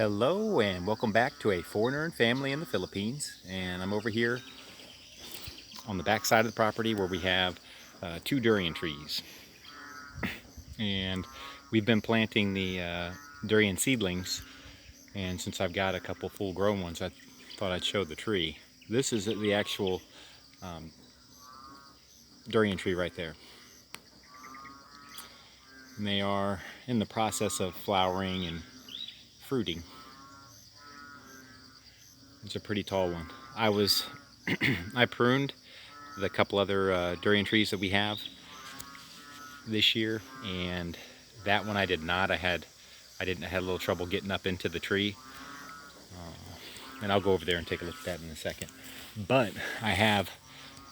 Hello and welcome back to A Foreigner and Family in the Philippines. And I'm over here on the back side of the property where we have two durian trees. And we've been planting the durian seedlings, and since I've got a couple full grown ones, I thought I'd show the tree. This is the actual durian tree right there. And they are in the process of flowering and fruiting. It's a pretty tall one. I pruned the couple other durian trees that we have this year, and that one I did not. I had a little trouble getting up into the tree, and I'll go over there and take a look at that in a second. But I have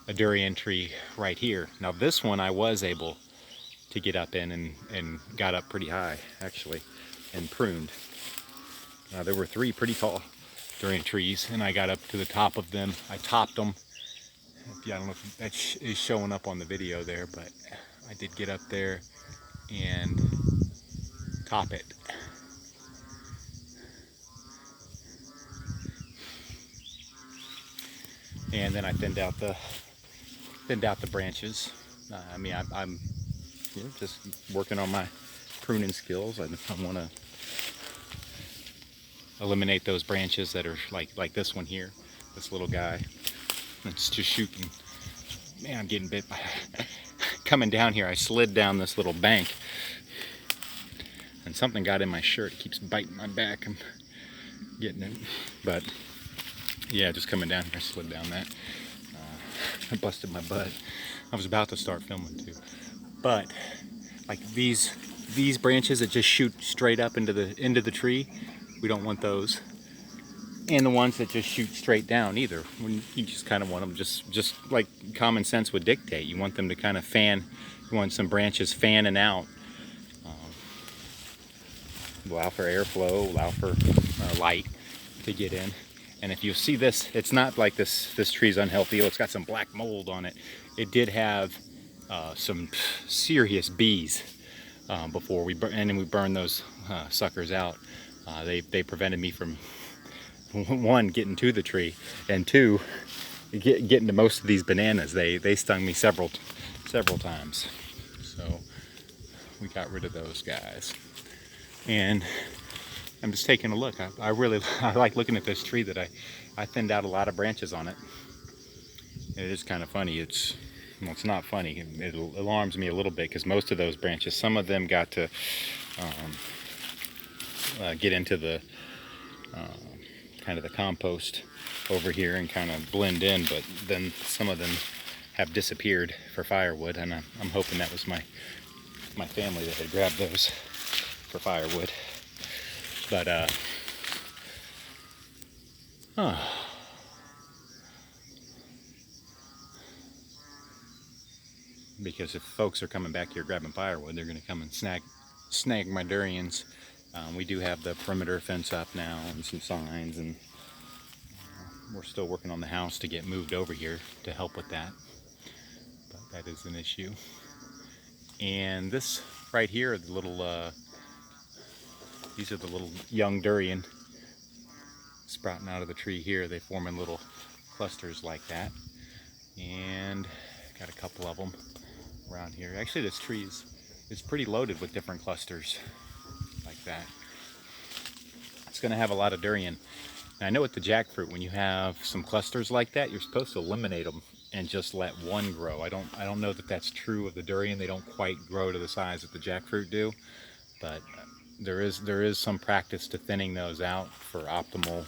a durian tree right here. Now this one I was able to get up in and got up pretty high actually and pruned. There were three pretty tall durian trees, and I got up to the top of them. I topped them. I don't know if that is showing up on the video there, but I did get up there and top it. And then I thinned out the branches. I'm just working on my pruning skills. I want to eliminate those branches that are like this one here, this little guy. It's just shooting. Man, I'm getting bit by coming down here. I slid down this little bank and something got in my shirt. It keeps biting my back. I'm getting it, but yeah, just coming down here, I slid down that. I busted my butt. I was about to start filming too, but like these branches that just shoot straight up into the tree, we don't want those. And the ones that just shoot straight down either. When you just kind of want them just like common sense would dictate. You want them to kind of fan. You want some branches fanning out. Allow for airflow, allow for light to get in. And if you see this, it's not like this tree's unhealthy. Oh, it's got some black mold on it. It did have some serious bees before we burned those suckers out. They prevented me from, one, getting to the tree, and two, getting to most of these bananas. They stung me several times. So we got rid of those guys. And I'm just taking a look. I like looking at this tree that I thinned out a lot of branches on it. And it is kind of funny. It's not funny. It alarms me a little bit because most of those branches, some of them got to get into the kind of the compost over here and kind of blend in, but then some of them have disappeared for firewood, and I'm hoping that was my family that had grabbed those for firewood. But because if folks are coming back here grabbing firewood, they're going to come and snag my durians. We do have the perimeter fence up now and some signs, and we're still working on the house to get moved over here to help with that, but that is an issue. And this right here are the little these are the little young durian sprouting out of the tree here. They form in little clusters like that, and got a couple of them around here. Actually, this tree is pretty loaded with different clusters like that. It's going to have a lot of durian. And I know with the jackfruit, when you have some clusters like that, you're supposed to eliminate them and just let one grow. I don't know that that's true of the durian. They don't quite grow to the size that the jackfruit do, but there is some practice to thinning those out for optimal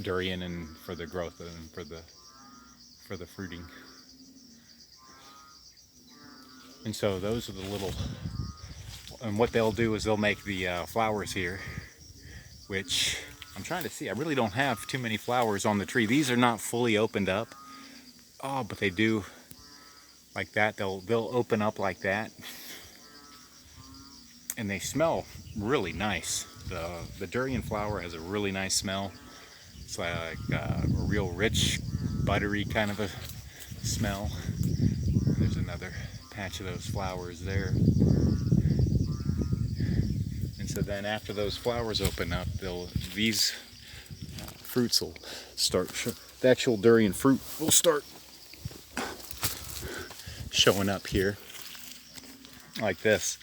durian and for the growth and for the fruiting. And so those are the little, and what they'll do is they'll make the flowers here, which I'm trying to see. I really don't have too many flowers on the tree. These are not fully opened up. Oh, but they do like that. They'll open up like that, and they smell really nice. The durian flower has a really nice smell. It's like a real rich, buttery kind of a smell. There's another patch of those flowers there. And So then after those flowers open up, these fruits will start, the actual durian fruit will start showing up here like this.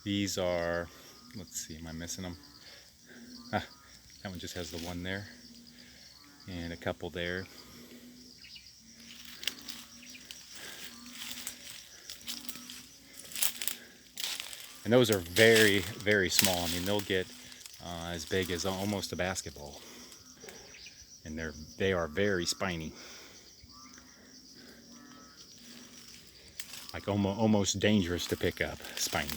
These are, let's see, am I missing them? Ah, that one just has the one there and a couple there. And those are very, very small. I mean, they'll get as big as almost a basketball. And they are very spiny. Like almost dangerous to pick up, spiny.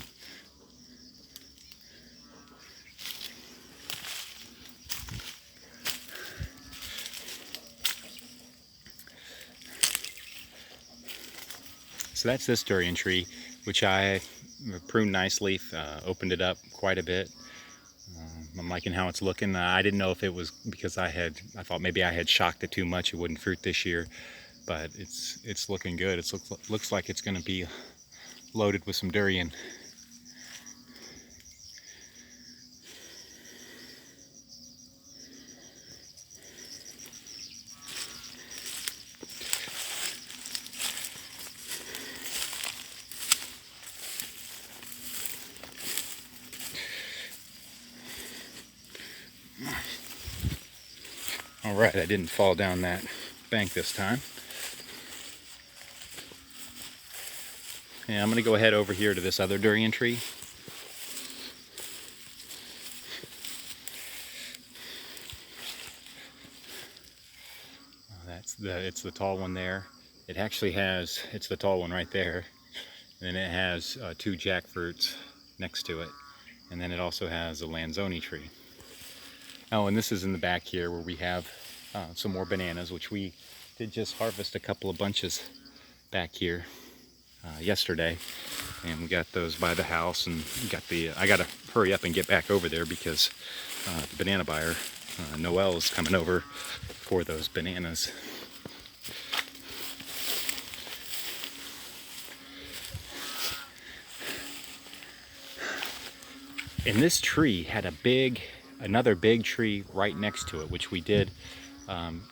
So that's this durian tree, which I pruned nicely, opened it up quite a bit. I'm liking how it's looking. I didn't know if it was because I thought maybe I had shocked it too much, it wouldn't fruit this year, but it's looking good. It looks like it's going to be loaded with some durian. All right, I didn't fall down that bank this time. And I'm going to go ahead over here to this other durian tree. It's the tall one there. It actually has, it's the tall one right there. And then it has 2 jackfruits next to it. And then it also has a lanzoni tree. Oh, and this is in the back here where we have some more bananas, which we did just harvest a couple of bunches back here yesterday. And we got those by the house, and I got to hurry up and get back over there because the banana buyer, Noel, is coming over for those bananas. And this tree had another big tree right next to it, which we did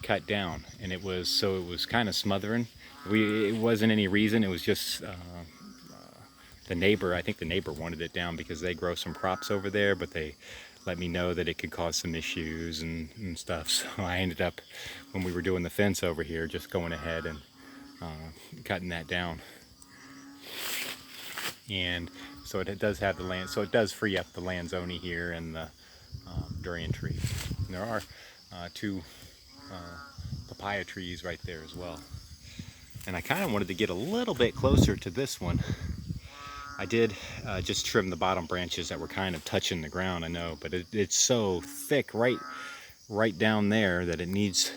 cut down, and it was kind of smothering. It wasn't any reason. It was just the neighbor. I think the neighbor wanted it down because they grow some crops over there, but they let me know that it could cause some issues and stuff. So I ended up, when we were doing the fence over here, just going ahead and cutting that down. And so it does have the land, so it does free up the lanzoni here and the durian tree. And there are 2 papaya trees right there as well. And I kind of wanted to get a little bit closer to this one. I did just trim the bottom branches that were kind of touching the ground, I know, but it's so thick right down there that it needs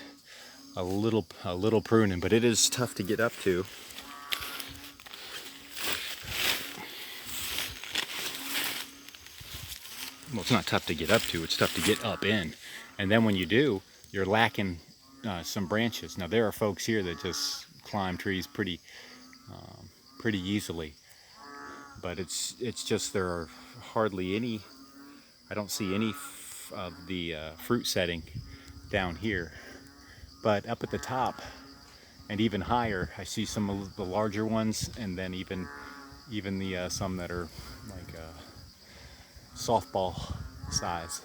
a little pruning, but it is tough to get up to. Well, it's not tough to get up to, it's tough to get up in. And then when you do, you're lacking some branches. Now there are folks here that just climb trees pretty easily, but it's just there are hardly any, I don't see any of the fruit setting down here. But up at the top and even higher, I see some of the larger ones, and then even the some that are like softball size.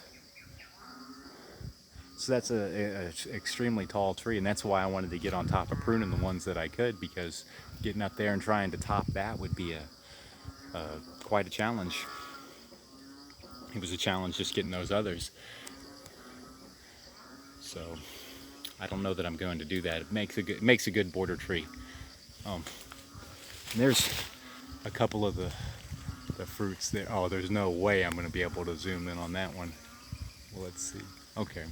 So that's a extremely tall tree, and that's why I wanted to get on top of pruning the ones that I could, because getting up there and trying to top that would be quite a challenge. It was a challenge just getting those others. So I don't know that I'm going to do that. It makes a good border tree. There's a couple of the fruits there. Oh, there's no way I'm going to be able to zoom in on that one. Well, let's see. Okay,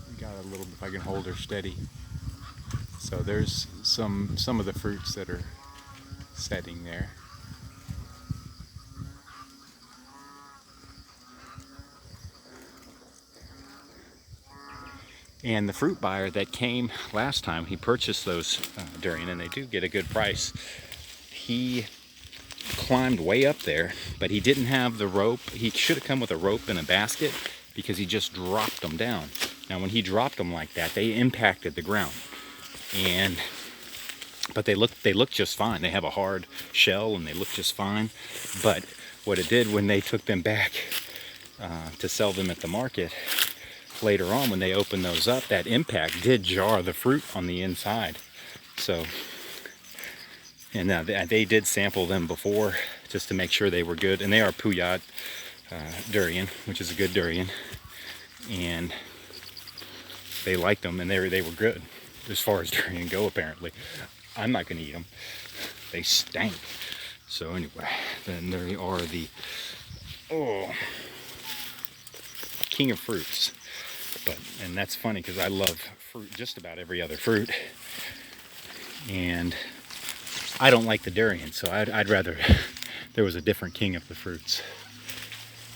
we got a little, if I can hold her steady. So there's some of the fruits that are setting there. And the fruit buyer that came last time, he purchased those durian, and they do get a good price. He climbed way up there, but he didn't have the rope. He should have come with a rope and a basket because he just dropped them down. Now when he dropped them like that, they impacted the ground, but they look just fine. They have a hard shell and they look just fine. But what it did when they took them back to sell them at the market later on, when they opened those up, that impact did jar the fruit on the inside. So, and they did sample them before just to make sure they were good. And they are Puyat durian, which is a good durian. And they liked them, and they were good as far as durian go, apparently. I'm not going to eat them. They stank. So anyway, then there are the king of fruits. And that's funny because I love fruit, just about every other fruit. And I don't like the durian, so I'd rather there was a different king of the fruits.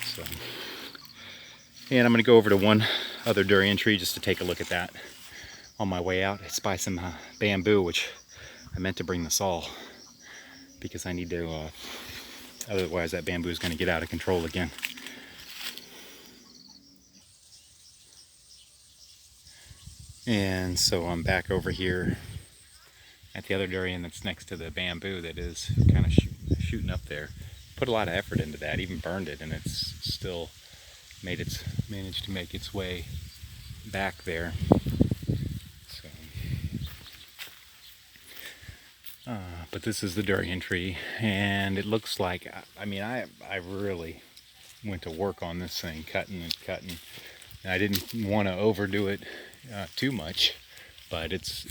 So, and I'm going to go over to one other durian tree just to take a look at that on my way out. It's by some bamboo, which I meant to bring the saw because I need to, otherwise that bamboo is going to get out of control again. And so I'm back over here at the other durian that's next to the bamboo that is kind of shooting up there. Put a lot of effort into that, even burned it, and it's still managed to make its way back there. So, but this is the durian tree, and it looks like, I mean, I really went to work on this thing, cutting and cutting. And I didn't want to overdo it too much, but it's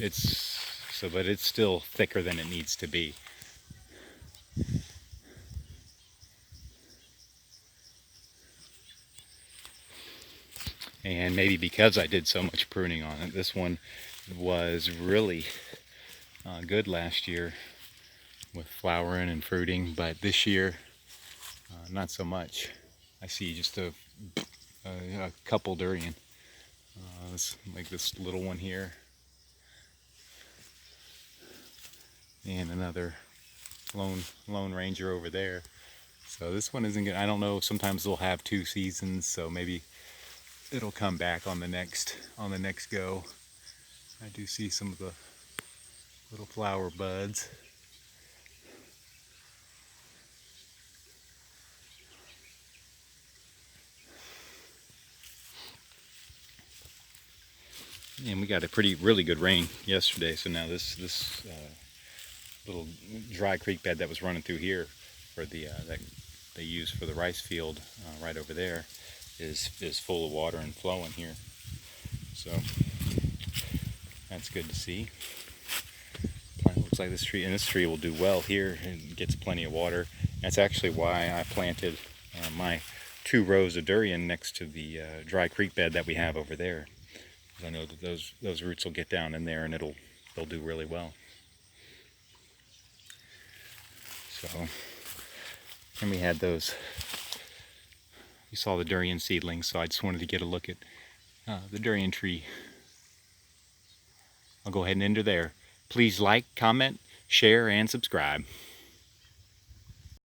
still thicker than it needs to be. And maybe because I did so much pruning on it, this one was really good last year with flowering and fruiting, but this year not so much. I see just a couple durian, like this little one here, and another lone ranger over there. So this one isn't good. I don't know, sometimes they'll have 2 seasons, so maybe it'll come back on the next go. I do see some of the little flower buds. And we got a really good rain yesterday, so now this little dry creek bed that was running through here for the that they use for the rice field right over there is full of water and flowing here. So that's good to see. Looks like this tree will do well here and gets plenty of water. That's actually why I planted my 2 rows of durian next to the dry creek bed that we have over there. I know that those roots will get down in there and they'll do really well. So, and we had those. You saw the durian seedlings, so I just wanted to get a look at the durian tree. I'll go ahead and enter there. Please like, comment, share, and subscribe.